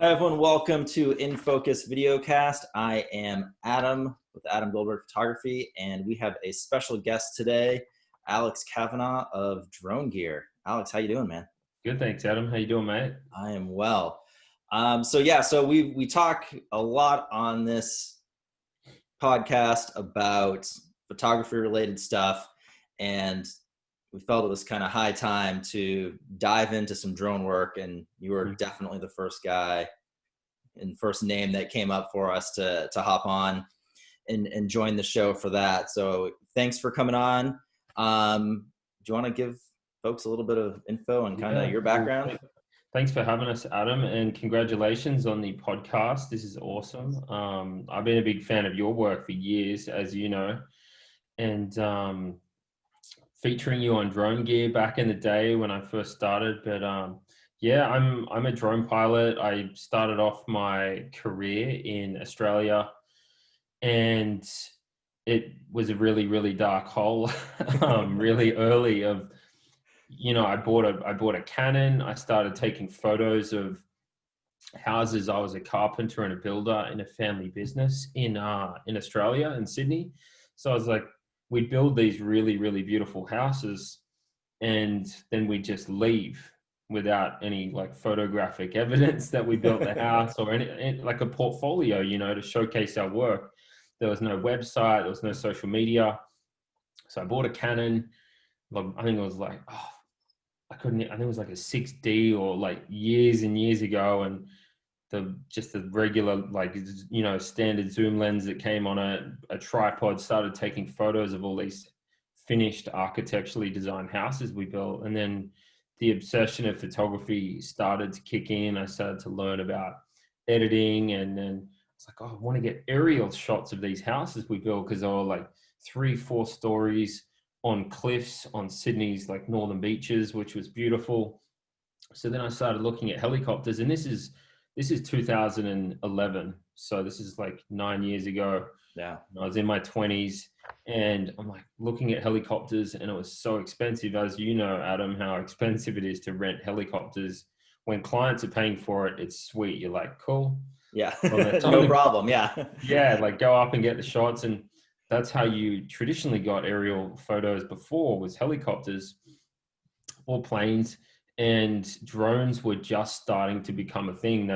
Hi everyone, welcome to In Focus Videocast. I am Adam with Adam Goldberg Photography, and we have a special guest today, Alex Kavanaugh of DroneGear. Alex, how you doing, man? Good, thanks, Adam. How you doing, mate? I am well. So we talk a lot on this podcast about photography related stuff, and we felt it was kind of high time to dive into some drone work, and you were definitely the first guy and first name that came up for us to hop on and join the show for that. So thanks for coming on. Do you want to give folks a little bit of info and kind of your background? Well, thanks for having us, Adam, and congratulations on the podcast. This is awesome. I've been a big fan of your work for years, as you know, and featuring you on DroneGear back in the day when I first started. But yeah, I'm a drone pilot. I started off my career in Australia, and it was a really dark hole, really early. I bought a Canon. I started taking photos of houses. I was a carpenter and a builder in a family business in Australia, in Sydney. So I was like, we'd build these really beautiful houses, and then we'd just leave without any like photographic evidence that we built the house or any like a portfolio, to showcase our work. There was no website, there was no social media. So I bought a Canon. I think it was like, I think it was like a 6D or like years and years ago. And just the regular, like, standard zoom lens that came on a tripod, started taking photos of all these finished architecturally designed houses we built. And then the obsession of photography started to kick in. I started to learn about editing, and then it's like, I want to get aerial shots of these houses we built, because they were like 3-4 stories on cliffs on Sydney's like northern beaches, which was beautiful. So then I started looking at helicopters, and this is 2011. So this is like 9 years ago. Yeah. I was in my 20s, and I'm like looking at helicopters, and it was so expensive. As you know, Adam, how expensive it is to rent helicopters. When clients are paying for it, it's sweet. You're like, cool. Yeah. No problem. Yeah. Yeah. Like go up and get the shots. And that's how you traditionally got aerial photos before, was helicopters or planes. And drones were just starting to become a thing.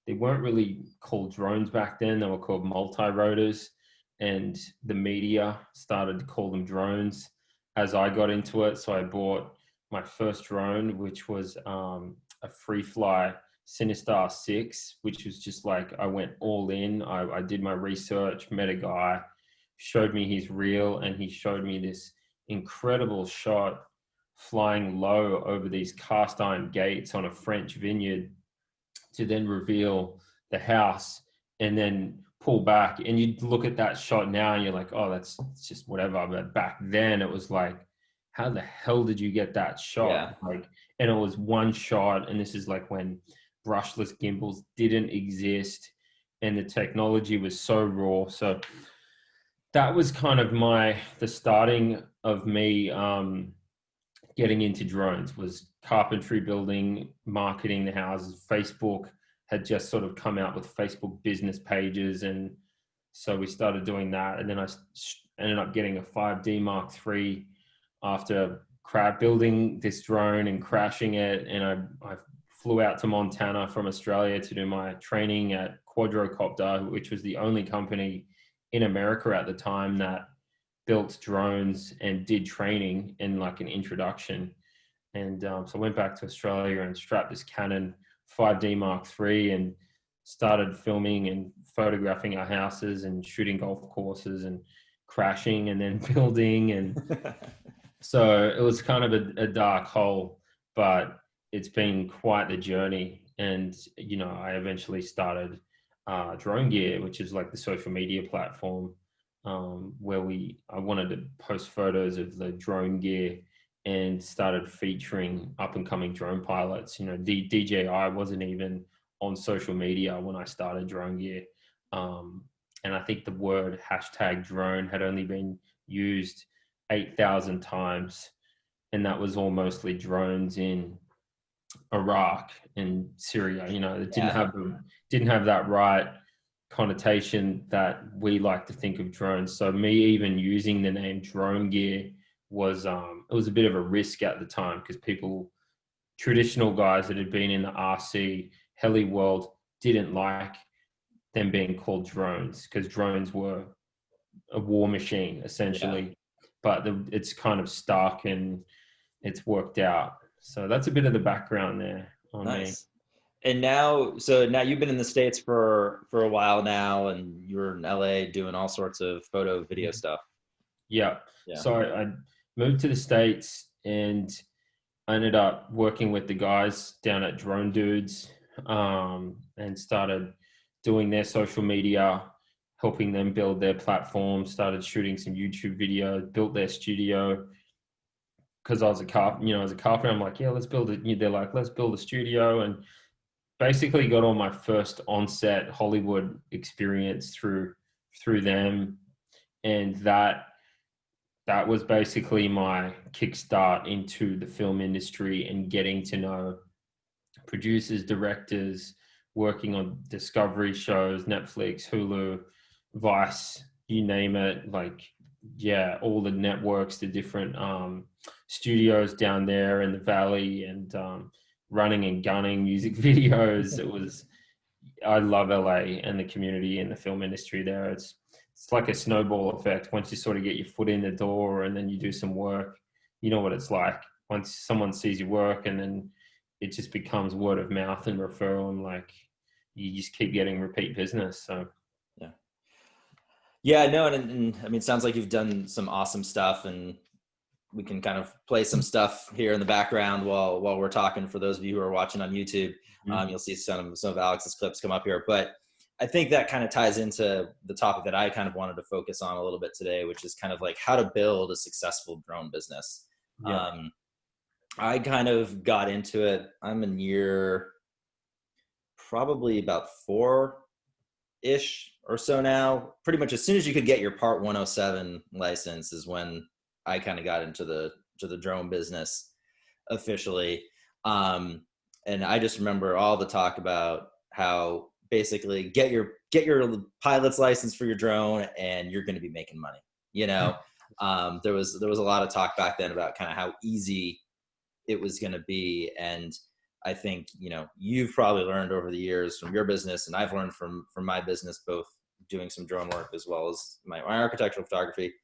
They weren't really called drones back then. They were called multi-rotors, and the media started to call them drones as I got into it. So I bought my first drone, which was a free fly Sinistar 6, which was just like, I went all in. I did my research, met a guy, showed me his reel, and he showed me this incredible shot flying low over these cast iron gates on a French vineyard to then reveal the house and then pull back. And you look at that shot now and you're like, oh, that's just whatever. But back then it was like, how the hell did you get that shot? Yeah. Like, and it was one shot. And this is like when brushless gimbals didn't exist and the technology was so raw. So that was kind of the starting of me getting into drones, was carpentry, building, marketing the houses. Facebook had just sort of come out with Facebook business pages. And so we started doing that. And then I ended up getting a 5D Mark III after building this drone and crashing it. And I flew out to Montana from Australia to do my training at Quadrocopter, which was the only company in America at the time that built drones and did training in like an introduction. And so I went back to Australia and strapped this Canon 5D Mark III and started filming and photographing our houses and shooting golf courses and crashing and then building. And so it was kind of a dark hole, but it's been quite the journey. And, I eventually started DroneGear, which is like the social media platform, where I wanted to post photos of the drone gear and started featuring up and coming drone pilots. DJI wasn't even on social media when I started DroneGear. And I think the word #drone had only been used 8,000 times. And that was all mostly drones in Iraq and Syria. You know, it Yeah. didn't have that right connotation that we like to think of drones. So me even using the name DroneGear was it was a bit of a risk at the time, because traditional guys that had been in the RC heli world didn't like them being called drones, because drones were a war machine Yeah. essentially. But it's kind of stuck and it's worked out. So that's a bit of the background there on me. Nice. And now, so now you've been in the States for a while now, and you're in LA doing all sorts of photo, video stuff. Yeah. Yeah. So I moved to the States, and I ended up working with the guys down at Drone Dudes, and started doing their social media, helping them build their platform, started shooting some YouTube videos, built their studio. Because I was a as a carpenter, I'm like, yeah, let's build it. They're like, let's build a studio, and basically got all my first on-set Hollywood experience through them, and that was basically my kickstart into the film industry and getting to know producers, directors, working on Discovery shows, Netflix, Hulu, Vice, you name it. Like, yeah, all the networks, the different studios down there in the valley, and running and gunning music videos. I love LA and the community and the film industry there. It's like a snowball effect. Once you sort of get your foot in the door and then you do some work, you know what it's like. Once someone sees your work, and then it just becomes word of mouth and referral, and like you just keep getting repeat business. So Yeah. Yeah, no, and I mean, it sounds like you've done some awesome stuff, and we can kind of play some stuff here in the background while we're talking. For those of you who are watching on YouTube, you'll see some of Alex's clips come up here. But I think that kind of ties into the topic that I kind of wanted to focus on a little bit today, which is kind of like how to build a successful drone business. yeah, I kind of got into it. I'm in year probably about 4-ish or so now. Pretty much as soon as you could get your Part 107 license is when I kind of got into the drone business officially. And I just remember all the talk about how basically get your pilot's license for your drone and you're going to be making money. You know, there was a lot of talk back then about kind of how easy it was going to be. And I think, you've probably learned over the years from your business, and I've learned from my business, both doing some drone work as well as my architectural photography.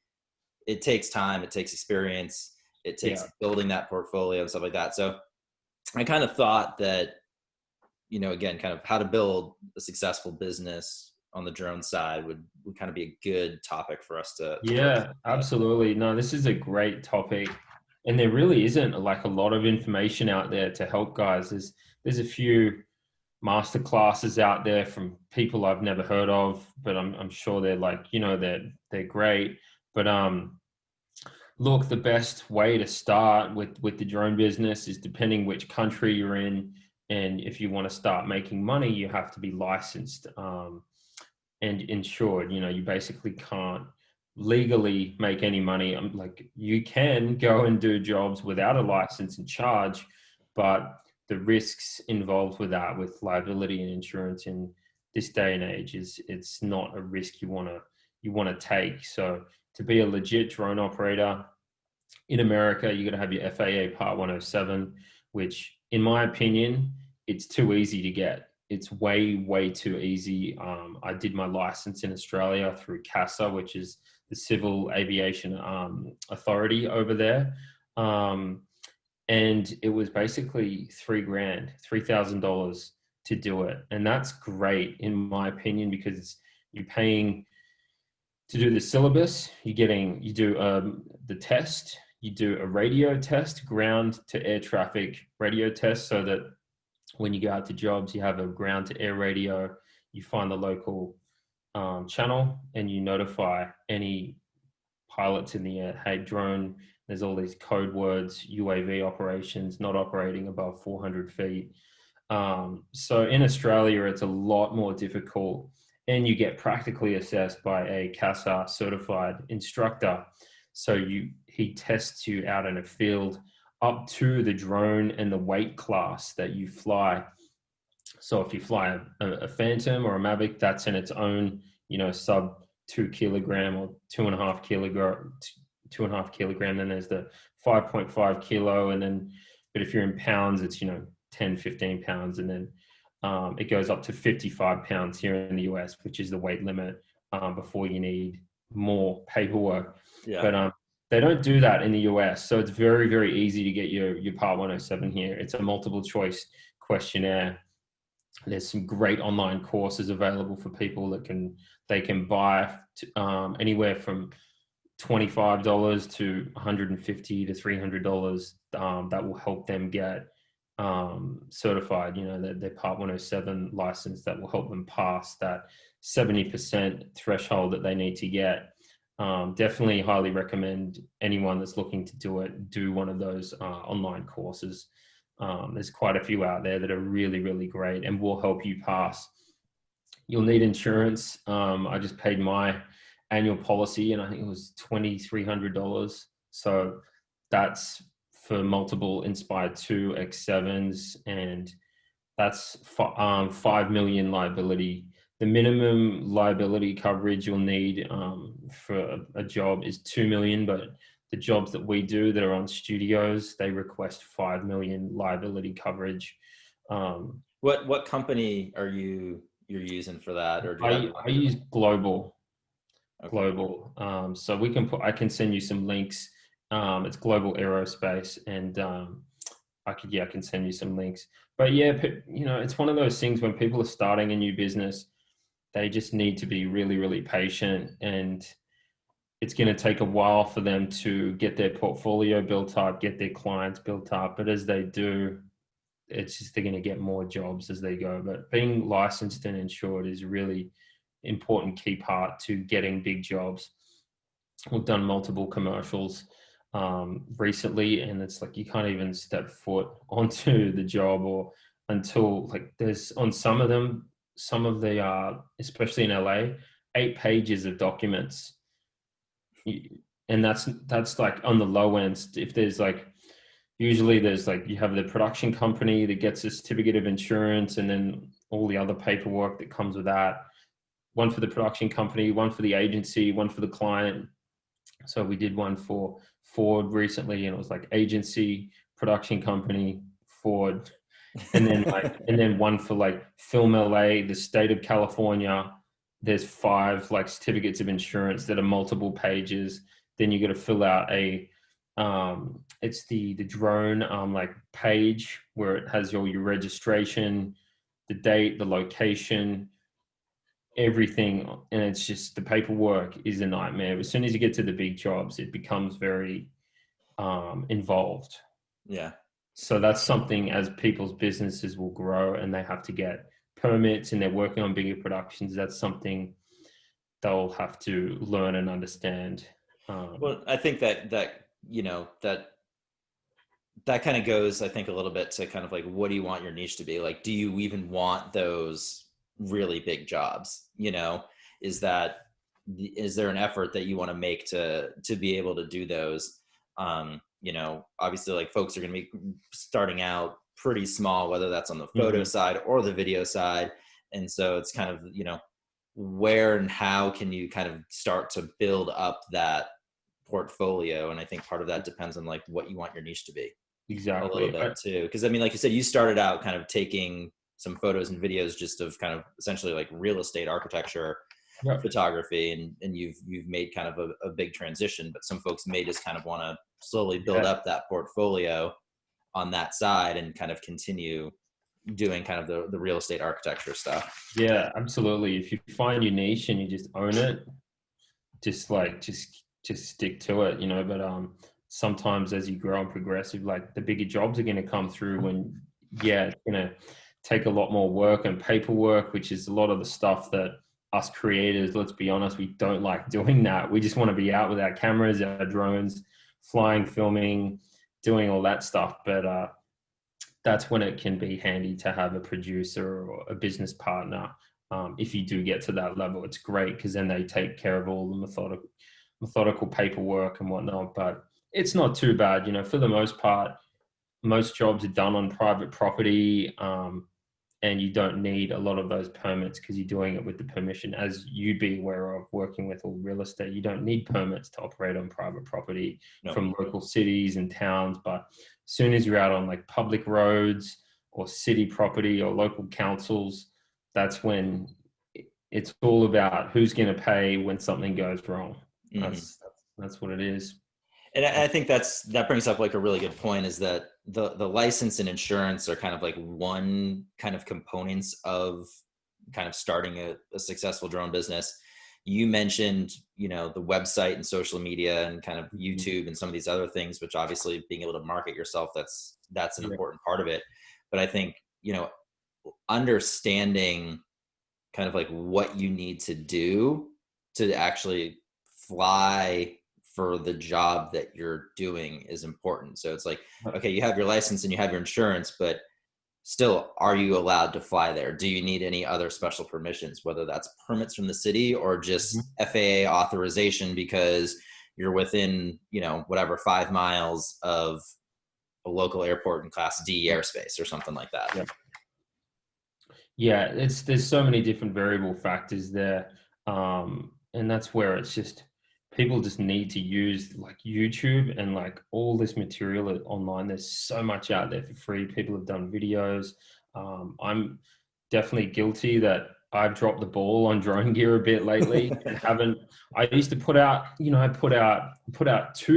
It takes time, it takes experience, it takes yeah. building that portfolio and stuff like that. So I kind of thought that, again, kind of how to build a successful business on the drone side would kind of be a good topic for us to focus Yeah, on. absolutely. No, this is a great topic. And there really isn't like a lot of information out there to help guys. There's a few master classes out there from people I've never heard of, but I'm sure they're like, they're great. But look, the best way to start with the drone business is, depending which country you're in, and if you want to start making money, you have to be licensed and insured. You basically can't legally make any money. Like, you can go and do jobs without a license and charge, but the risks involved with that, with liability and insurance in this day and age, it's not a risk you want to take. So to be a legit drone operator in America, you got to have your FAA Part 107, which, in my opinion, it's too easy to get. It's way too easy. I did my license in Australia through CASA, which is the Civil Aviation Authority over there. And it was basically $3,000 to do it. And that's great, in my opinion, because you're paying to do the syllabus. You do the test, you do a radio test, ground to air traffic radio test, so that when you go out to jobs, you have a ground to air radio, you find the local channel, and you notify any pilots in the air, hey, drone, there's all these code words, UAV operations, not operating above 400 feet. So in Australia, it's a lot more difficult, and you get practically assessed by a CASA certified instructor. So he tests you out in a field up to the drone and the weight class that you fly. So if you fly a Phantom or a Mavic, that's in its own, sub 2 kilogram or 2.5 kilogram, 2.5 kilogram. Then there's the 5.5 kilo. And then, but if you're in pounds, it's, 10, 15 pounds. And then it goes up to 55 pounds here in the US, which is the weight limit before you need more paperwork. Yeah. But they don't do that in the US. So it's very, very easy to get your Part 107 here. It's a multiple choice questionnaire. There's some great online courses available for people that they can buy anywhere from $25 to $150 to $300 that will help them get certified, their Part 107 license, that will help them pass that 70% threshold that they need to get. Definitely highly recommend anyone that's looking to do one of those online courses. There's quite a few out there that are really, really great and will help you pass. You'll need insurance. I just paid my annual policy and I think it was $2,300. So that's for multiple Inspire 2 X7s, and that's 5 million liability. The minimum liability coverage you'll need for a job is 2 million, but the jobs that we do that are on studios, they request 5 million liability coverage. What company are you're using for that, or do you I use Global. Okay. Global. So I can send you some links. It's Global Aerospace, and I can send you some links. But yeah, it's one of those things when people are starting a new business, they just need to be really, really patient, and it's going to take a while for them to get their portfolio built up, get their clients built up. But as they do, it's just they're going to get more jobs as they go. But being licensed and insured is really important key part to getting big jobs. We've done multiple commercials recently, and it's like you can't even step foot onto the job or until like there's on some of them, some of the especially in LA, 8 pages of documents, and that's like on the low end. If there's like usually there's like you have the production company that gets a certificate of insurance, and then all the other paperwork that comes with that. One for the production company, one for the agency, one for the client. So we did one for Ford recently, and it was like agency, production company, Ford, and then one for like Film LA, the state of California. There's 5 like certificates of insurance that are multiple pages. Then you got to fill out it's the drone like page where it has your registration, the date, the location, everything. And it's just the paperwork is a nightmare. As soon as you get to the big jobs, it becomes very involved. Yeah. So that's something as people's businesses will grow and they have to get permits and they're working on bigger productions, that's something they'll have to learn and understand. Well, I think that kind of goes, I think, a little bit to kind of like, what do you want your niche to be? Like, do you even want those really big jobs? Is there an effort that you want to make to be able to do those? Obviously like folks are going to be starting out pretty small, whether that's on the photo side or the video side. And so it's kind of, where and how can you kind of start to build up that portfolio? And I think part of that depends on like what you want your niche to be. Exactly. A little bit too. Because I mean, like you said, you started out kind of taking some photos and videos just of kind of essentially like real estate architecture photography, and you've made kind of a big transition. But some folks may just kind of want to slowly build up that portfolio on that side and kind of continue doing kind of the real estate architecture stuff. Yeah, absolutely. If you find your niche and you just own it, just stick to it, but sometimes as you grow and progress, like the bigger jobs are going to come through when it's going to take a lot more work and paperwork, which is a lot of the stuff that us creators, let's be honest, we don't like doing that. We just want to be out with our cameras, our drones, flying, filming, doing all that stuff. But that's when it can be handy to have a producer or a business partner. If you do get to that level, it's great because then they take care of all the methodical paperwork and whatnot. But it's not too bad, for the most part. most jobs are done on private property, and you don't need a lot of those permits because you're doing it with the permission, as you'd be aware of working with all real estate. You don't need permits to operate on private property No. from local cities and towns. But as soon as you're out on like public roads or city property or local councils, that's when it's all about who's going to pay when something goes wrong. That's what it is. And I think that brings up like a really good point, is that the license and insurance are kind of like one kind of components of kind of starting a successful drone business. You mentioned, the website and social media and kind of YouTube and some of these other things, which obviously being able to market yourself, that's an important part of it. But I think, understanding kind of like what you need to do to actually fly for the job that you're doing is important. So it's like, okay, you have your license and you have your insurance, but still, are you allowed to fly there? Do you need any other special permissions, whether that's permits from the city or just FAA authorization because you're within, whatever, 5 miles of a local airport in Class D airspace or something like that? Yeah, there's so many different variable factors there, and that's where it's just people just need to use like YouTube and like all this material online. There's so much out there for free. People have done videos. I'm definitely guilty that I've dropped the ball on DroneGear a bit lately and haven't. I used to put out 2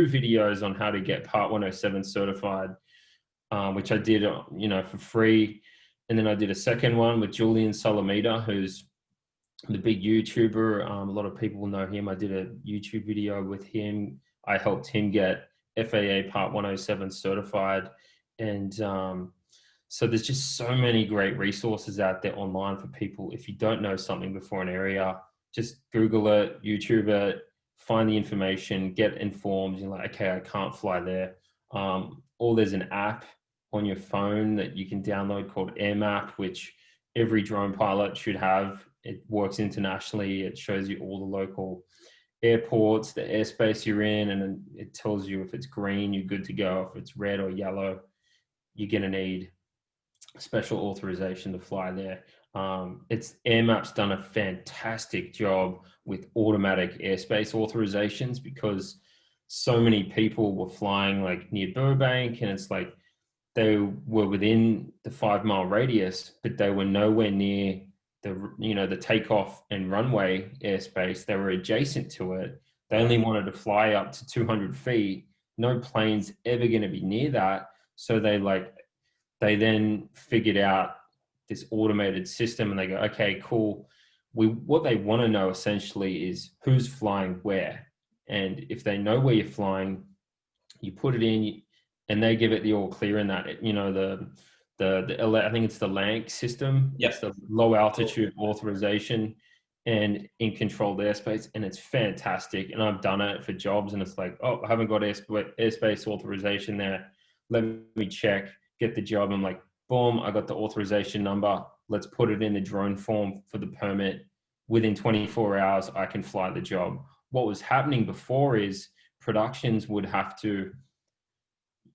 videos on how to get Part 107 certified, which I did, for free. And then I did a second one with Julian Solomita, who's the big YouTuber. A lot of people know him. I did a YouTube video with him. I helped him get FAA Part 107 certified. And so there's just so many great resources out there online for people. If you don't know something before an area, just Google it, YouTube it, find the information, get informed. You're like, okay, I can't fly there. Or there's an app on your phone that you can download called AirMap, which every drone pilot should have. It works internationally. It shows you all the local airports, the airspace you're in, and then it tells you if it's green, you're good to go. If it's red or yellow, you're going to need special authorization to fly there. AirMap's done a fantastic job with automatic airspace authorizations because so many people were flying like near Burbank, and it's like they were within the 5 mile radius, but they were nowhere near the takeoff and runway airspace. They were adjacent to it. They only wanted to fly up to 200 feet. No plane's ever going to be near that. So they then figured out this automated system, and they go, okay, cool. What they want to know essentially is who's flying where. And if they know where you're flying, you put it in, and they give it the all clear in that, I think it's the LANC system. Yes. It's the low altitude authorization and in controlled airspace. And it's fantastic. And I've done it for jobs, and it's like, oh, I haven't got airspace authorization there. Let me check, get the job. I'm like, boom, I got the authorization number. Let's put it in the drone form for the permit. Within 24 hours, I can fly the job. What was happening before is productions would have to,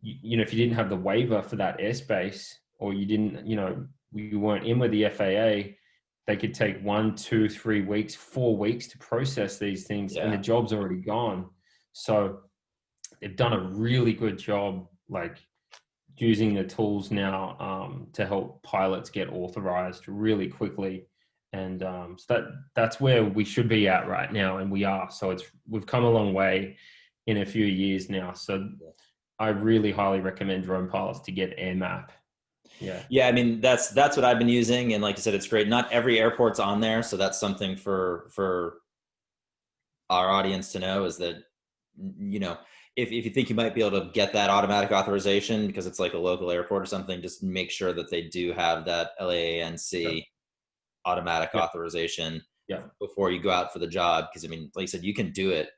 if you didn't have the waiver for that airspace, or you didn't, you weren't in with the FAA, they could take 1, 2, 3 weeks, 4 weeks to process these things, and the job's already gone. So they've done a really good job, like using the tools now to help pilots get authorized really quickly. And so that's where we should be at right now, and we are. So we've come a long way in a few years now. So I really highly recommend drone pilots to get AirMap. Yeah. I mean, that's what I've been using. And like I said, it's great. Not every airport's on there. So that's something for our audience to know, is that, if you think you might be able to get that automatic authorization because it's like a local airport or something, just make sure that they do have that LAANC automatic authorization before you go out for the job. Because I mean, like you said, you can do it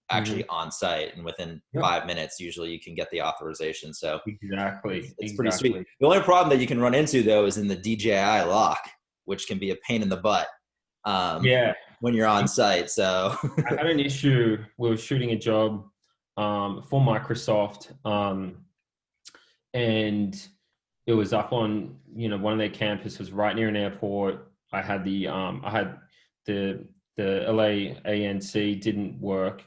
actually on site, and within 5 minutes, usually you can get the authorization. So it's pretty sweet. The only problem that you can run into though is in the DJI lock, which can be a pain in the butt. When you're on site. So I had an issue. We were shooting a job for Microsoft, and it was up on, one of their campuses was right near an airport. I had the LAANC didn't work.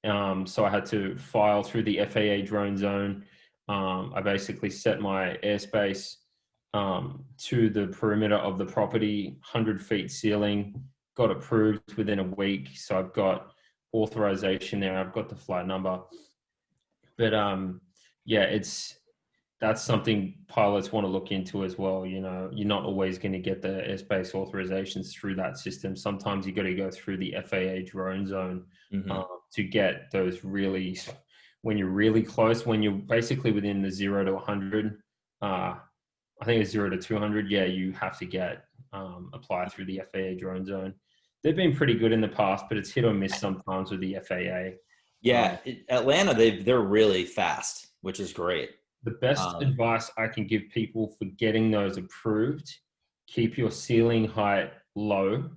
So I had to file through the FAA drone zone. I basically set my airspace to the perimeter of the property, 100 feet ceiling, got approved within a week. So I've got authorization there. I've got the flight number. But yeah, that's something pilots want to look into as well. You're not always going to get the airspace authorizations through that system. Sometimes you got to go through the FAA drone zone to get those really, when you're really close, when you're basically within the 0 to 100, I think it's 0 to 200. Yeah, you have to get apply through the FAA drone zone. They've been pretty good in the past, but it's hit or miss sometimes with the FAA. Yeah, Atlanta, they're really fast, which is great. The best advice I can give people for getting those approved: keep your ceiling height low,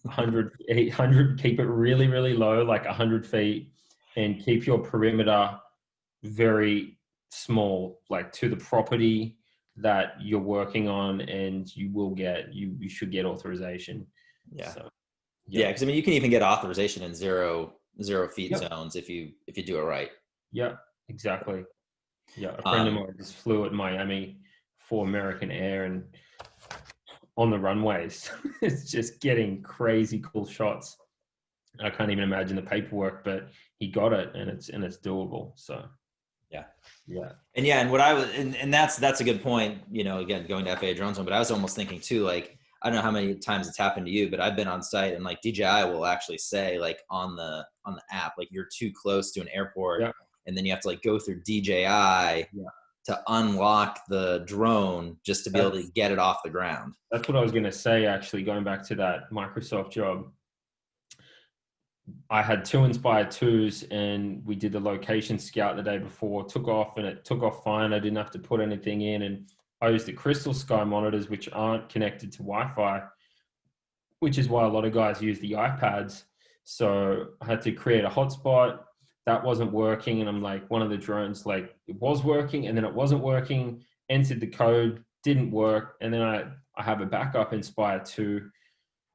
100, keep it really, really low, like 100 feet, and keep your perimeter very small, like to the property that you're working on, and you should get authorization. Yeah. So, yeah, because I mean, you can even get authorization in zero feet Yep. zones if you do it right. Yeah, exactly. Yeah, a friend of mine just flew at Miami for American Air, and on the runways, it's just getting crazy cool shots. I can't even imagine the paperwork, but he got it, and it's doable. So, yeah. And what I was, and that's a good point. Again, going to FAA drone zone, but I was almost thinking too, like, I don't know how many times it's happened to you, but I've been on site and like DJI will actually say like on the app, like you're too close to an airport, and then you have to like go through DJI to unlock the drone just to be able to get it off the ground. That's what I was going to say, actually, going back to that Microsoft job. I had 2 Inspire 2s, and we did the location scout the day before, took off, and it took off fine. I didn't have to put anything in, and I used the Crystal Sky monitors, which aren't connected to Wi-Fi, which is why a lot of guys use the iPads. So I had to create a hotspot. That wasn't working, and I'm like, one of the drones, like, it was working, and then it wasn't working, entered the code, didn't work, and then I have a backup Inspire 2,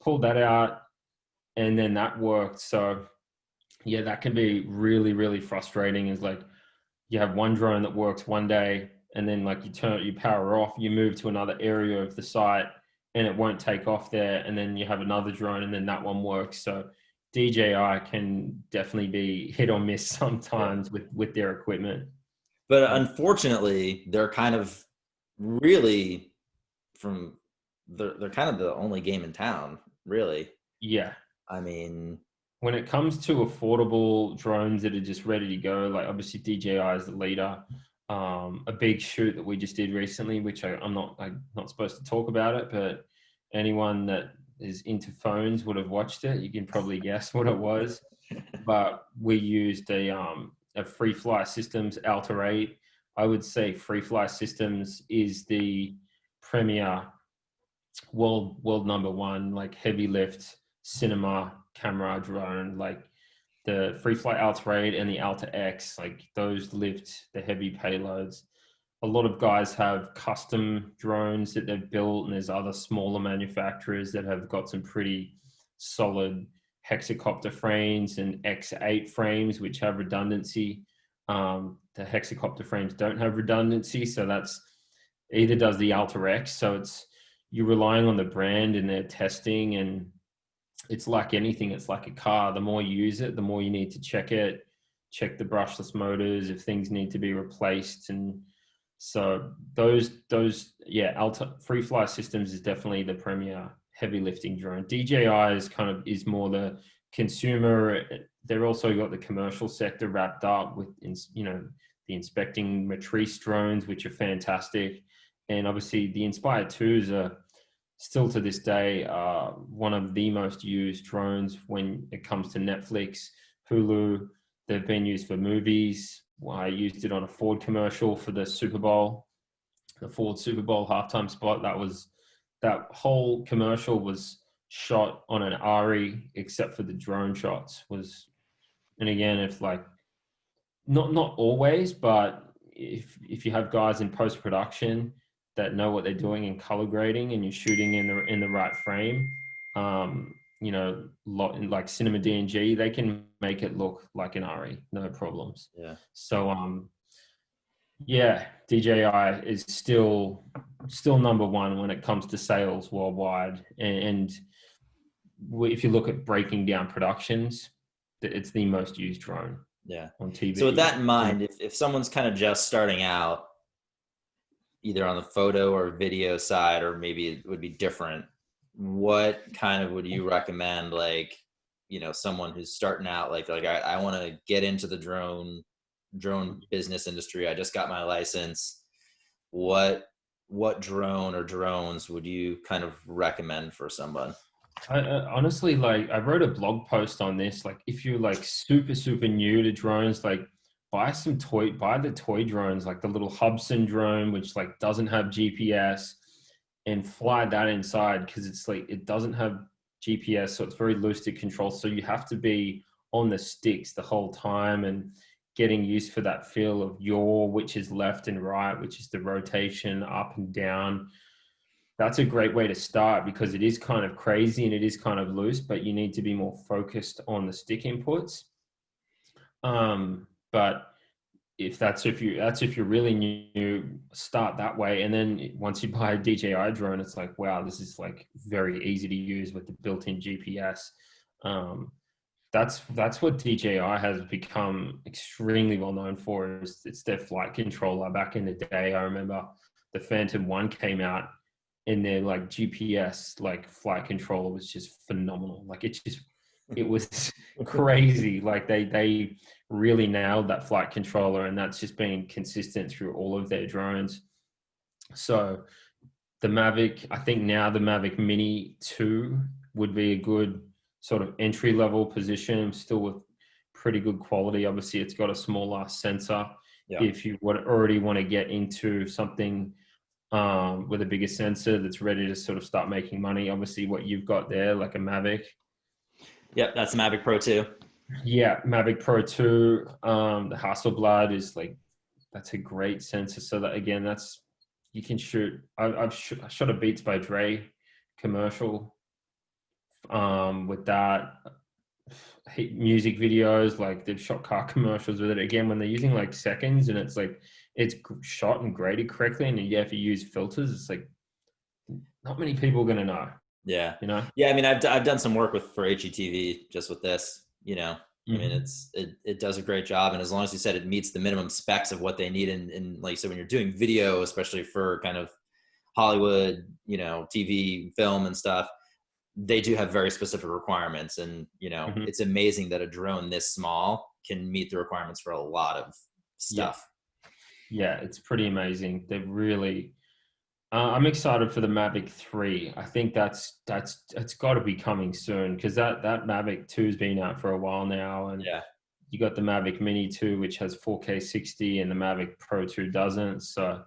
pulled that out, and then that worked. So yeah, that can be really, really frustrating. Is like, you have one drone that works one day, and then like you power off, you move to another area of the site, and it won't take off there, and then you have another drone, and then that one works. So DJI can definitely be hit or miss sometimes with their equipment. But unfortunately, they're kind of really they're kind of the only game in town, really. Yeah. I mean, when it comes to affordable drones that are just ready to go, like obviously DJI is the leader. A big shoot that we just did recently, which I'm not supposed to talk about it, but anyone that is into phones would have watched it. You can probably guess what it was. But we used a Free Fly Systems Alta 8. I would say Free Fly Systems is the premier world number one, like heavy lift cinema camera drone. Like the Free Fly Alta 8 and the Alta X, like those lift the heavy payloads. A lot of guys have custom drones that they've built, and there's other smaller manufacturers that have got some pretty solid hexacopter frames and X8 frames, which have redundancy. The hexacopter frames don't have redundancy, so that's either does the Alta X. So you're relying on the brand and their testing, and it's like anything. It's like a car. The more you use it, the more you need to check it, check the brushless motors if things need to be replaced. And so Alta Free Fly Systems is definitely the premier heavy lifting drone. DJI is more the consumer. They've also got the commercial sector wrapped up with, the inspecting Matrice drones, which are fantastic. And obviously the Inspire 2s are still to this day one of the most used drones when it comes to Netflix, Hulu. They've been used for movies. I used it on a Ford commercial for the Super Bowl, the Ford Super Bowl halftime spot. That whole commercial was shot on an ARRI, except for the drone shots. And again, if like not always, but if you have guys in post-production that know what they're doing in color grading, and you're shooting in the right frame, you know, like Cinema DNG, they can make it look like an RE, no problems. Yeah. So yeah, DJI is still number one when it comes to sales worldwide. And if you look at breaking down productions, it's the most used drone Yeah. on TV. So with that in mind, if someone's kind of just starting out, either on the photo or video side, or maybe it would be different, what kind of would you recommend? Like, you know, someone who's starting out, like I want to get into the drone business industry. I just got my license. What drone or drones would you kind of recommend for someone? I honestly, like, I wrote a blog post on this. Like, if you're like super new to drones, like buy the toy drones, like the little Hubson drone, which like doesn't have GPS, and fly that inside, because it's like, it doesn't have GPS, so it's very loose to control. So you have to be on the sticks the whole time and getting used for that feel of which is left and right, which is the rotation up and down. That's a great way to start, because it is kind of crazy and it is kind of loose, but you need to be more focused on the stick inputs. But if you're really new, start that way. And then once you buy a DJI drone, it's like, wow, this is like very easy to use with the built-in GPS. That's what DJI has become extremely well known for. It's their flight controller. Back in the day, I remember the Phantom 1 came out, and their like GPS like flight controller was just phenomenal. Like it was crazy. Like they really nailed that flight controller, and that's just been consistent through all of their drones. So the Mavic, I think now the Mavic Mini 2 would be a good sort of entry level position, still with pretty good quality. Obviously, it's got a smaller sensor. Yeah. If you already want to get into something with a bigger sensor that's ready to sort of start making money, obviously what you've got there, like a Mavic. Yep, that's the Mavic Pro 2. Yeah, Mavic Pro 2. The Hasselblad is like, that's a great sensor. So that, again, that's, you can shoot. I shot a Beats by Dre commercial with that. Music videos, like they've shot car commercials with it. Again, when they're using like seconds, and it's like, it's shot and graded correctly, and yeah, if you use filters, it's like not many people are gonna know. Yeah, you know. Yeah, I mean, I've done some work for HGTV just with this. You know, I mean, it does a great job, and as long as you said it meets the minimum specs of what they need, and like you said, when you're doing video, especially for kind of Hollywood, you know, TV, film, and stuff, they do have very specific requirements, and you know, it's amazing that a drone this small can meet the requirements for a lot of stuff. Yeah, it's pretty amazing. They've really. I'm excited for the Mavic 3. I think it's got to be coming soon, because that Mavic 2 has been out for a while now, and you got the Mavic Mini 2, which has 4K 60, and the Mavic Pro 2 doesn't. So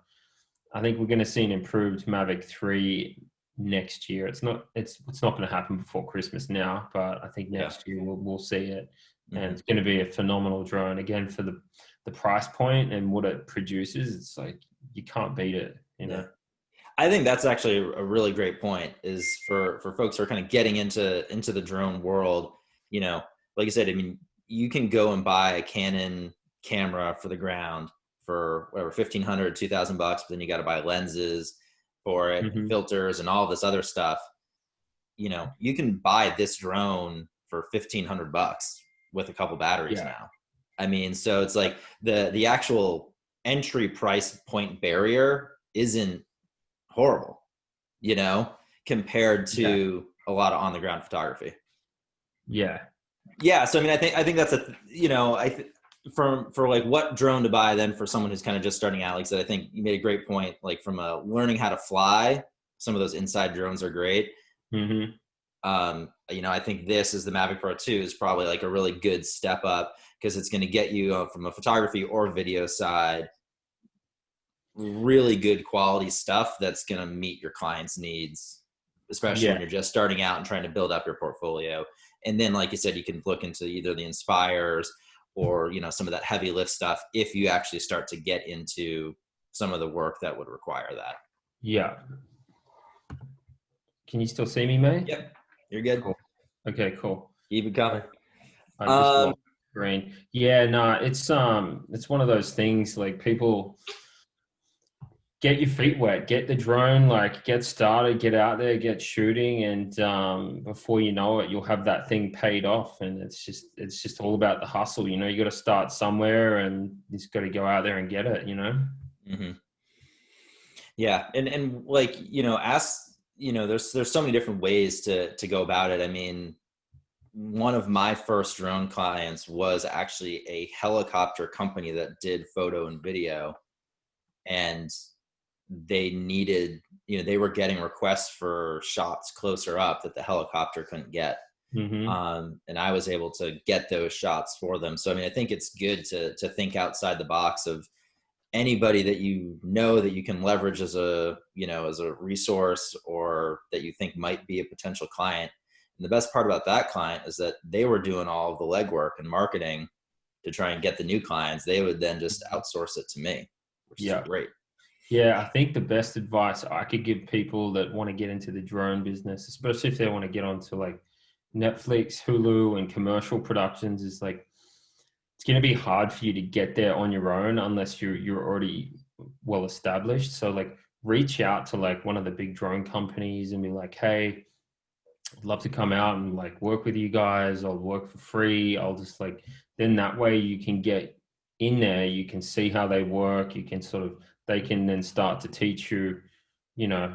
I think we're going to see an improved Mavic 3 next year. It's not going to happen before Christmas now, but I think next year we'll see it, and it's going to be a phenomenal drone again for the price point and what it produces. It's like, you can't beat it, you know. I think that's actually a really great point, is for folks who are kind of getting into the drone world. You know, like I said, I mean, you can go and buy a Canon camera for the ground for whatever, $1,500, $2,000, but then you got to buy lenses for it, and filters, and all this other stuff. You know, you can buy this drone for $1,500 with a couple batteries now. I mean, so it's like the actual entry price point barrier isn't horrible, you know, compared to a lot of on the ground photography. Yeah. So I mean, I think that's for like what drone to buy then for someone who's kind of just starting out. Like I said, I think you made a great point. Like, from learning how to fly, some of those inside drones are great. You know, I think this is the Mavic Pro 2 is probably like a really good step up, because it's going to get you from a photography or video side really good quality stuff that's going to meet your clients' needs, especially when you're just starting out and trying to build up your portfolio. And then, like you said, you can look into either the Inspires or, you know, some of that heavy lift stuff if you actually start to get into some of the work that would require that. Yeah. Can you still see me, mate? Yep, you're good. Cool. Okay, cool. Keep it coming. I just lost the screen. Yeah, no, it's one of those things, like, people get your feet wet, get the drone, like, get started, get out there, get shooting, and before you know it, you'll have that thing paid off. And it's just all about the hustle. You know, you got to start somewhere, and you just got to go out there and get it. You know. Mm-hmm. Yeah, and like, you know, there's so many different ways to go about it. I mean, one of my first drone clients was actually a helicopter company that did photo and video, and they needed, you know, they were getting requests for shots closer up that the helicopter couldn't get. And I was able to get those shots for them. So I mean, I think it's good to think outside the box of anybody that you know that you can leverage as a, you know, as a resource, or that you think might be a potential client. And the best part about that client is that they were doing all of the legwork and marketing to try and get the new clients. They would then just outsource it to me, which is great. Yeah, I think the best advice I could give people that want to get into the drone business, especially if they want to get onto like Netflix, Hulu, and commercial productions, is like, it's going to be hard for you to get there on your own unless you're already well established. So like, reach out to like one of the big drone companies and be like, hey, I'd love to come out and like work with you guys. I'll work for free. I'll just like, then that way you can get in there, you can see how they work. You can they can then start to teach you, you know,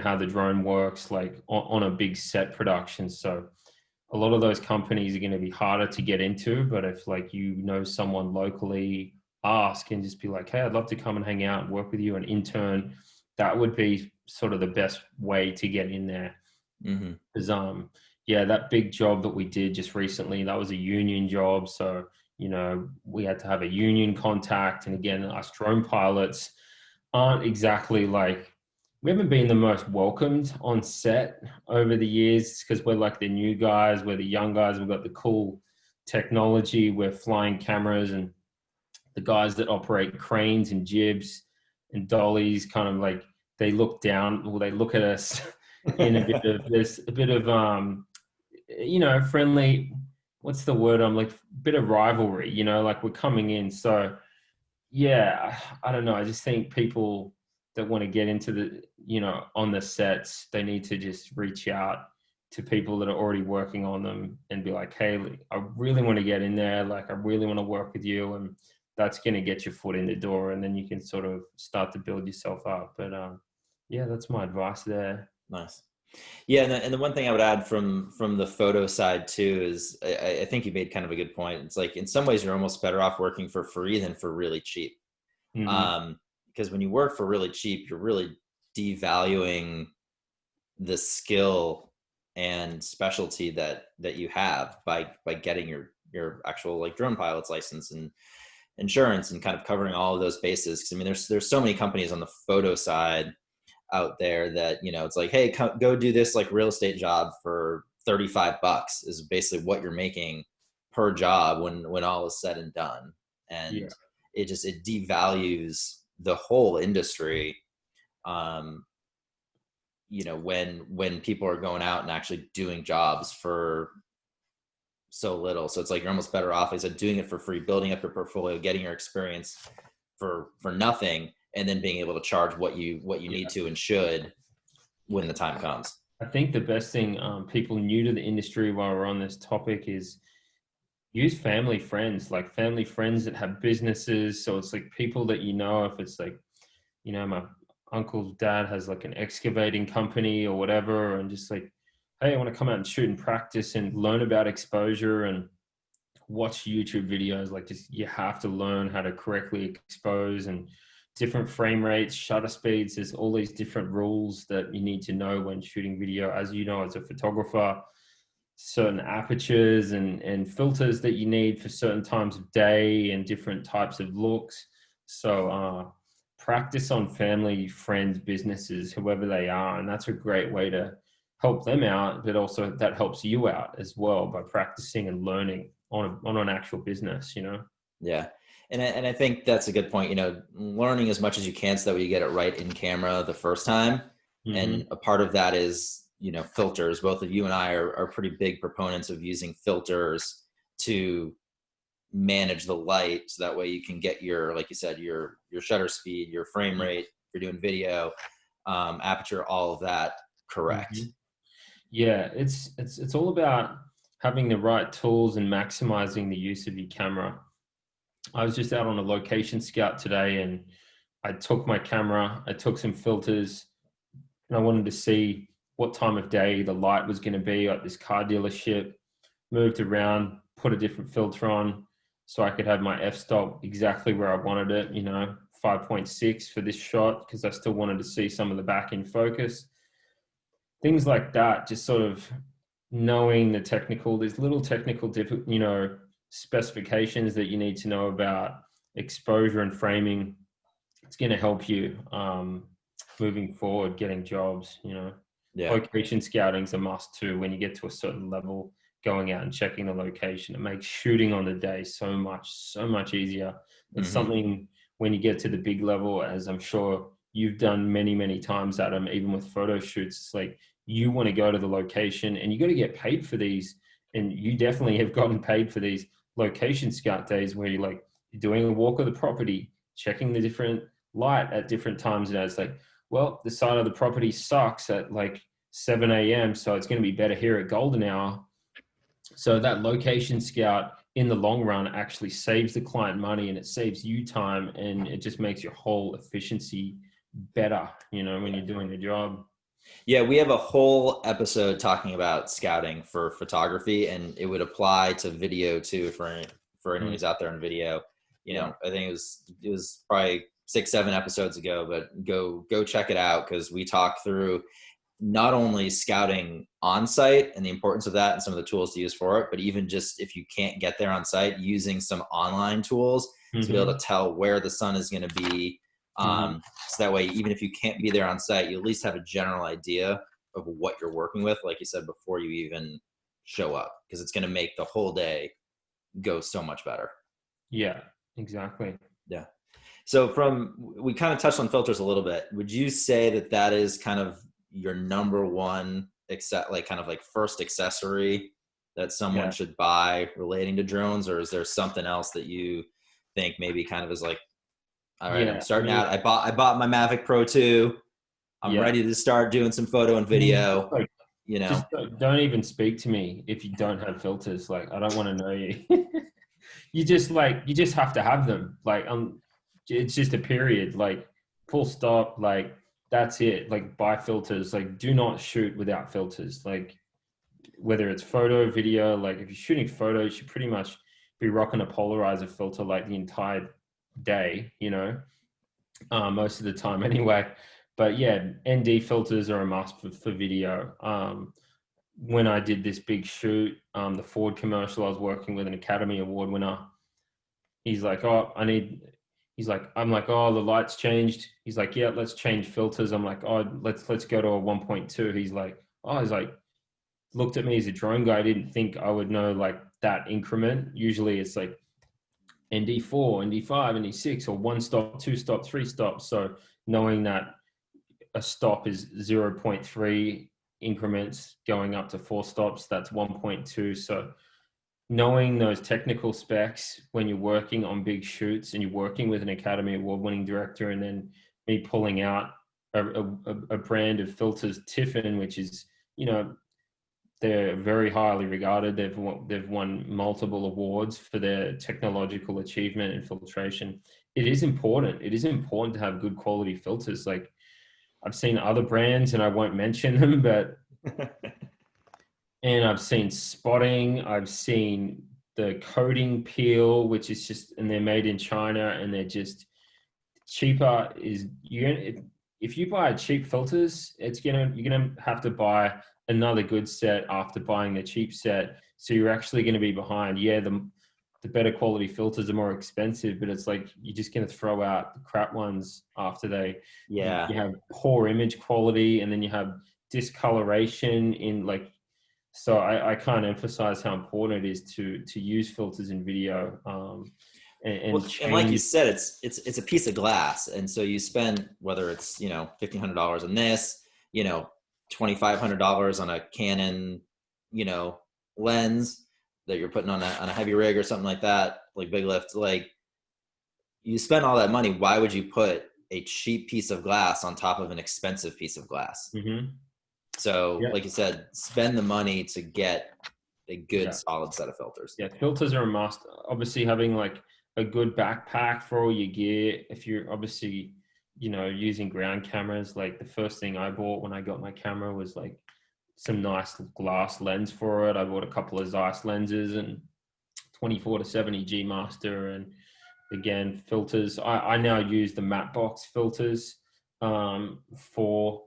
how the drone works, like on a big set production. So a lot of those companies are going to be harder to get into, but if like, you know, someone locally, ask and just be like, hey, I'd love to come and hang out and work with you and intern. That would be sort of the best way to get in there. Because yeah, that big job that we did just recently, that was a union job. So, you know, we had to have a union contact. And again, us drone pilots aren't exactly like, we haven't been the most welcomed on set over the years, because we're like the new guys, we're the young guys, we've got the cool technology, we're flying cameras, and the guys that operate cranes and jibs and dollies kind of like, they look down, or they look at us in a bit of you know, friendly, what's the word, I'm like, bit of rivalry, you know, like we're coming in. So yeah, I don't know, I just think people that want to get into the, you know, on the sets, they need to just reach out to people that are already working on them and be like, hey, I really want to get in there, like I really want to work with you. And that's going to get your foot in the door, and then you can sort of start to build yourself up. But yeah, that's my advice there. Nice. Yeah, and the one thing I would add from the photo side too is I think you made kind of a good point. It's like, in some ways you're almost better off working for free than for really cheap. Because when you work for really cheap, you're really devaluing the skill and specialty that you have by getting your actual like drone pilot's license and insurance and kind of covering all of those bases. Because I mean, there's so many companies on the photo side out there that, you know, it's like, hey, go do this like real estate job for $35 is basically what you're making per job when all is said and done. And it devalues the whole industry. You know, when people are going out and actually doing jobs for so little. So it's like, you're almost better off, as I said, doing it for free, building up your portfolio, getting your experience for nothing, and then being able to charge what you need to and should when the time comes. I think the best thing, people new to the industry, while we're on this topic, is use family friends that have businesses. So it's like people that, you know, if it's like, you know, my uncle's dad has like an excavating company or whatever, and just like, hey, I want to come out and shoot and practice and learn about exposure and watch YouTube videos. Like, just, you have to learn how to correctly expose and different frame rates, shutter speeds. There's all these different rules that you need to know when shooting video, as you know, as a photographer, certain apertures and filters that you need for certain times of day and different types of looks. So practice on family, friends, businesses, whoever they are. And that's a great way to help them out, but also that helps you out as well by practicing and learning on an actual business, you know? Yeah. And I think that's a good point, you know, learning as much as you can so that way you get it right in camera the first time. And a part of that is, you know, filters. Both of you and I are pretty big proponents of using filters to manage the light, so that way you can get your, like you said, your shutter speed, your frame rate, if you're doing video, aperture, all of that correct. Yeah, it's all about having the right tools and maximizing the use of your camera. I was just out on a location scout today, and I took my camera, I took some filters, and I wanted to see what time of day the light was going to be at this car dealership. Moved around, put a different filter on so I could have my f-stop exactly where I wanted it, you know, 5.6 for this shot, because I still wanted to see some of the back in focus. Things like that, just sort of knowing there's little technical, you know, specifications that you need to know about exposure and framing. It's going to help you moving forward, getting jobs, you know. Yeah. Location scouting is a must too. When you get to a certain level, going out and checking the location, it makes shooting on the day so much easier. It's something when you get to the big level, as I'm sure you've done many times, Adam, even with photo shoots, it's like you want to go to the location and you got to get paid for these. And you definitely have gotten paid for these location scout days where you're doing a walk of the property, checking the different light at different times. And it's like, well, the side of the property sucks at like 7 a.m. So it's going to be better here at golden hour. So that location scout in the long run actually saves the client money, and it saves you time, and it just makes your whole efficiency better, you know, when you're doing the job. Yeah, we have a whole episode talking about scouting for photography, and it would apply to video too for anyone who's out there on video. You know, I think it was probably 6-7 episodes ago, but go check it out, because we talk through not only scouting on site and the importance of that and some of the tools to use for it, but even just if you can't get there on site, using some online tools to be able to tell where the sun is going to be. So that way, even if you can't be there on site, you at least have a general idea of what you're working with, like you said, before you even show up, because it's going to make the whole day go so much better. Yeah, exactly. Yeah. So we kind of touched on filters a little bit. Would you say that is kind of your number one, kind of like first accessory that someone should buy relating to drones? Or is there something else that you think maybe kind of is like, all right, I'm starting out. I bought my Mavic Pro 2. I'm ready to start doing some photo and video. You know, just don't even speak to me if you don't have filters. Like, I don't want to know you. you just have to have them. Like, it's just a period. Like, full stop. Like, that's it. Like, buy filters. Like, do not shoot without filters. Like, whether it's photo, video. Like, if you're shooting photo, you should pretty much be rocking a polarizer filter like the entire day, you know, most of the time anyway. But yeah, ND filters are a must for video. When I did this big shoot, the Ford commercial, I was working with an Academy Award winner. He's like, I'm like, oh, the light's changed. He's like, yeah, let's change filters. I'm like, oh, let's go to a 1.2. He's like, looked at me as a drone guy. I didn't think I would know like that increment. Usually it's like ND4, ND5, ND6, or 1 stop, 2 stop, 3 stops. So knowing that a stop is 0.3 increments going up to 4 stops, that's 1.2. So knowing those technical specs when you're working on big shoots and you're working with an Academy Award-winning director, and then me pulling out a brand of filters, Tiffin, which is, you know, they're very highly regarded. They've won multiple awards for their technological achievement and filtration. It is important. It is important to have good quality filters. Like, I've seen other brands, and I won't mention them, but and I've seen Spotting. I've seen the coating peel, which is just, and they're made in China, and they're just cheaper. If you buy cheap filters, you're gonna have to buy another good set after buying the cheap set. So you're actually going to be behind. Yeah, the better quality filters are more expensive, but it's like you're just going to throw out the crap ones after you have poor image quality, and then you have discoloration in, like, So I can't emphasize how important it is to use filters in video, and Well, and like you change. said, it's a piece of glass, and so you spend, whether it's $1,500 on this, $2,500 on a Canon, you know, lens that you're putting on a heavy rig or something like that, like big lift. Like, you spend all that money, why would you put a cheap piece of glass on top of an expensive piece of glass? Hmm. So, Yeah, like you said, spend the money to get a good yeah, solid set of filters. yeah. Filters are a must. Obviously, having like a good backpack for all your gear. If you're obviously, using ground cameras, like the first thing I bought when I got my camera was like some nice glass lens for it. I bought a couple of Zeiss lenses and 24 to 70 G master, and again filters. I now use the matte box filters, for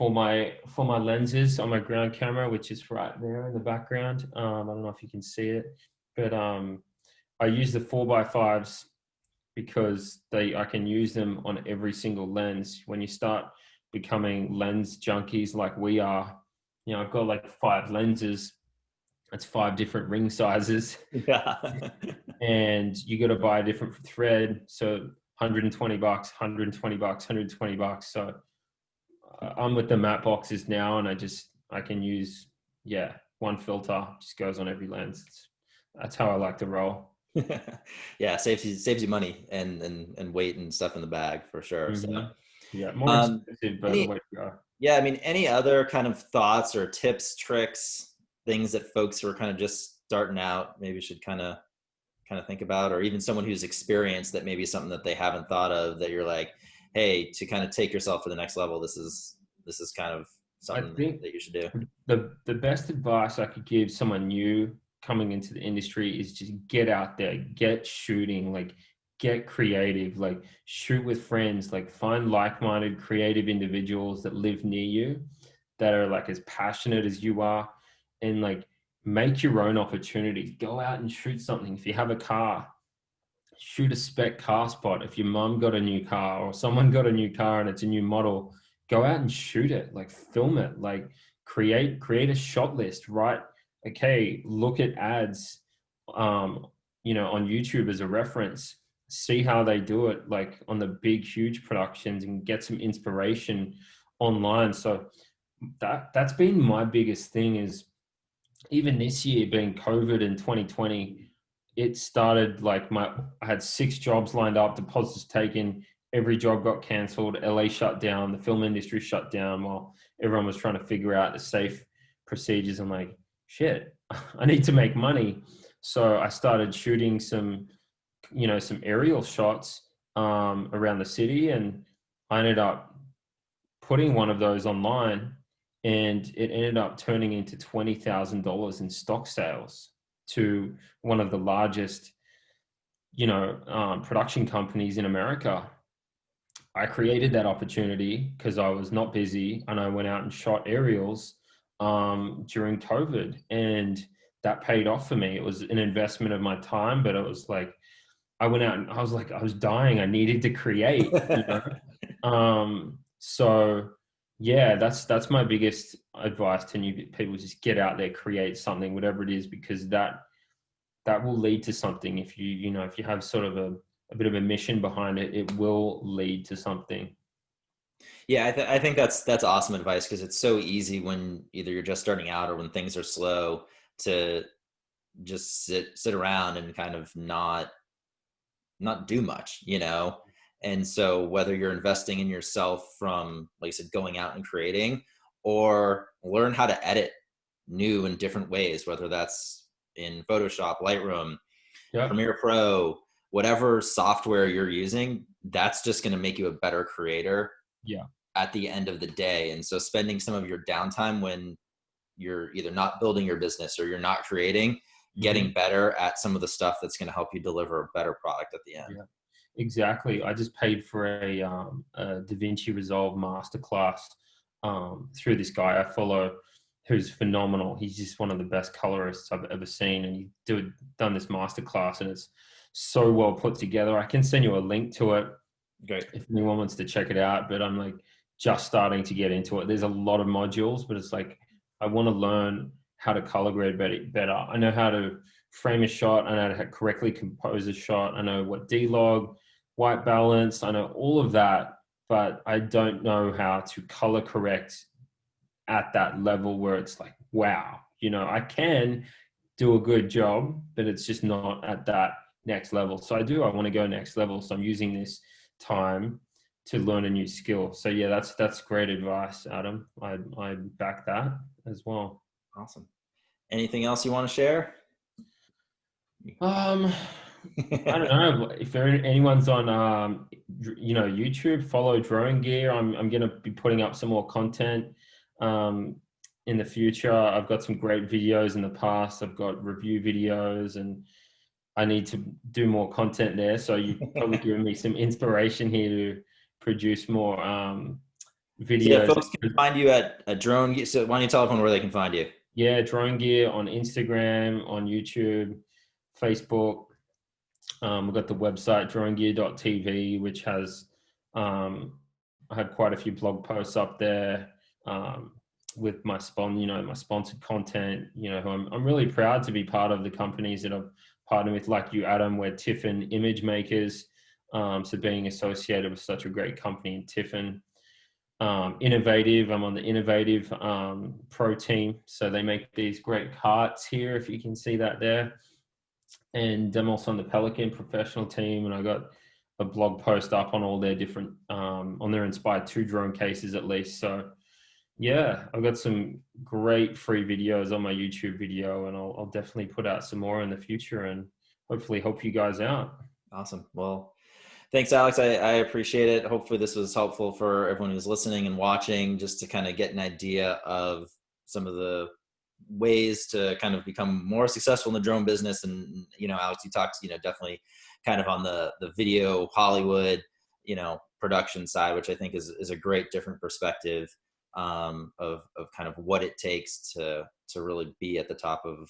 my lenses on my ground camera, which is right there in the background. I don't know if you can see it, but I use the 4x5s because I can use them on every single lens. When you start becoming lens junkies like we are, I've got like 5 lenses. That's 5 different ring sizes, Yeah. and you got to buy a different thread. So $120, $120, $120. So I'm with the matte boxes now, and I can use, one filter just goes on every lens. That's how I like to roll. Yeah, saves you money and weight and stuff in the bag for sure. So, Hmm. Yeah, more um, expensive, but the any way to go. yeah, I mean, any other kind of thoughts or tips, tricks, things that folks who are kind of just starting out maybe should kind of think about, or even someone who's experienced that maybe something that they haven't thought of that you're like, hey, to kind of take yourself to the next level, this is kind of I something think that you should do. the best advice I could give someone new coming into the industry is just get out there, get shooting, like get creative, like shoot with friends, like find like-minded creative individuals that live near you that are like as passionate as you are, and like make your own opportunities. Go out and shoot something. If you have a car, shoot a spec car spot. If your mom got a new car or someone got a new car and it's a new model, go out and shoot it, like film it, like create a shot list, right? Okay, look at ads, on YouTube as a reference, see how they do it, like on the big, huge productions, and get some inspiration online. So that's been my biggest thing is, even this year being COVID in 2020, it started like I had 6 jobs lined up, deposits taken, every job got cancelled, LA shut down, the film industry shut down while everyone was trying to figure out the safe procedures. I'm like, shit, I need to make money. So I started shooting some aerial shots around the city, and I ended up putting one of those online, and it ended up turning into $20,000 in stock sales to one of the largest, production companies in America. I created that opportunity because I was not busy, and I went out and shot aerials during COVID, and that paid off for me. It was an investment of my time, but it was like I went out and I was like, I was dying. I needed to create. So yeah, that's my biggest advice to new people: just get out there, create something, whatever it is, because that will lead to something. If you have sort of a bit of a mission behind it, it will lead to something. Yeah, I think that's awesome advice, because it's so easy when either you're just starting out or when things are slow to just sit around and kind of not do much. And so whether you're investing in yourself from, like I said, going out and creating, or learn how to edit new and different ways, whether that's in Photoshop, Lightroom, Yeah. Premiere Pro, whatever software you're using, that's just going to make you a better creator Yeah. at the end of the day. And so spending some of your downtime when you're either not building your business or you're not creating, Hmm. getting better at some of the stuff that's going to help you deliver a better product at the end. Yeah. Exactly. I just paid for a DaVinci Resolve masterclass through this guy I follow, who's phenomenal. He's just one of the best colorists I've ever seen, and done this masterclass, and it's so well put together. I can send you a link to it Great. if anyone wants to check it out. But I'm like just starting to get into it. There's a lot of modules, but it's like I want to learn how to color grade better. I know how to frame a shot. I know how to correctly compose a shot. I know what D-log, white balance. I know all of that, but I don't know how to color correct at that level where it's like, wow, I can do a good job, but it's just not at that next level. So I want to go next level. So I'm using this time to learn a new skill. So yeah, that's great advice, Adam. I back that as well. Awesome. Anything else you want to share? I don't know if anyone's on YouTube. Follow DroneGear. I'm going to be putting up some more content in the future. I've got some great videos in the past. I've got review videos, and I need to do more content there. So you've probably given me some inspiration here to produce more videos. Yeah, folks can find you at DroneGear. So why don't you tell everyone where they can find you? Yeah, DroneGear on Instagram, on YouTube, Facebook. We've got the website DroneGear.tv, which has I had quite a few blog posts up there with my my sponsored content. I'm really proud to be part of the companies that I've partnered with, like you, Adam. We're Tiffin image makers, so being associated with such a great company in Tiffin. Innovative. I'm on the Innovative Pro team, so they make these great carts here, if you can see that there. And I'm also on the Pelican professional team, and I got a blog post up on all their different on their Inspired 2 drone cases at least. So yeah, I've got some great free videos on my YouTube video, and I'll definitely put out some more in the future and hopefully help you guys out. Awesome. Well, thanks, Alex. I appreciate it. Hopefully this was helpful for everyone who's listening and watching, just to kind of get an idea of some of the ways to kind of become more successful in the drone business. And, Alex, you talked, definitely kind of on the video Hollywood, production side, which I think is a great different perspective of kind of what it takes to really be at the top of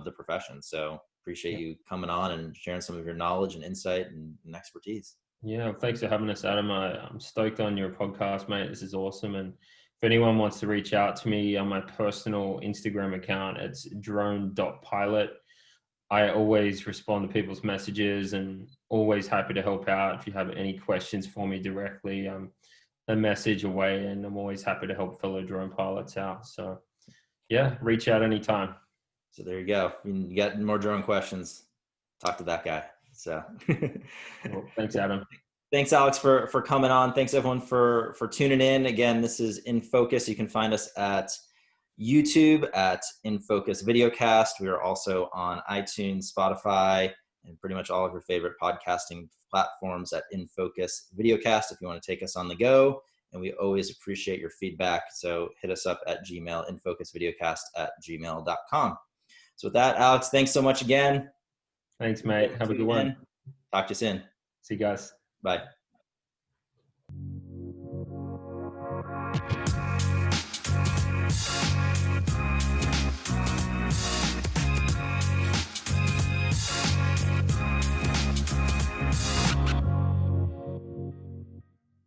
the profession. So appreciate you coming on and sharing some of your knowledge and insight and expertise. Yeah, thanks for having us, Adam. I'm stoked on your podcast, mate. This is awesome. And if anyone wants to reach out to me on my personal Instagram account, it's drone.pilot. I always respond to people's messages and always happy to help out. If you have any questions for me directly, I'm a message away, and I'm always happy to help fellow drone pilots out. So yeah, reach out anytime. So there you go. You got more drone questions, talk to that guy. So Well, thanks, Adam. Thanks, Alex, for coming on. Thanks, everyone, for tuning in. Again, this is In Focus. You can find us at YouTube at In Focus Videocast. We are also on iTunes, Spotify, and pretty much all of your favorite podcasting platforms at In Focus Videocast if you want to take us on the go. And we always appreciate your feedback. So hit us up at Gmail, infocusvideocast@gmail.com. So with that, Alex, thanks so much again. Thanks, mate. Have a good one. Talk to you soon. See you guys. Bye.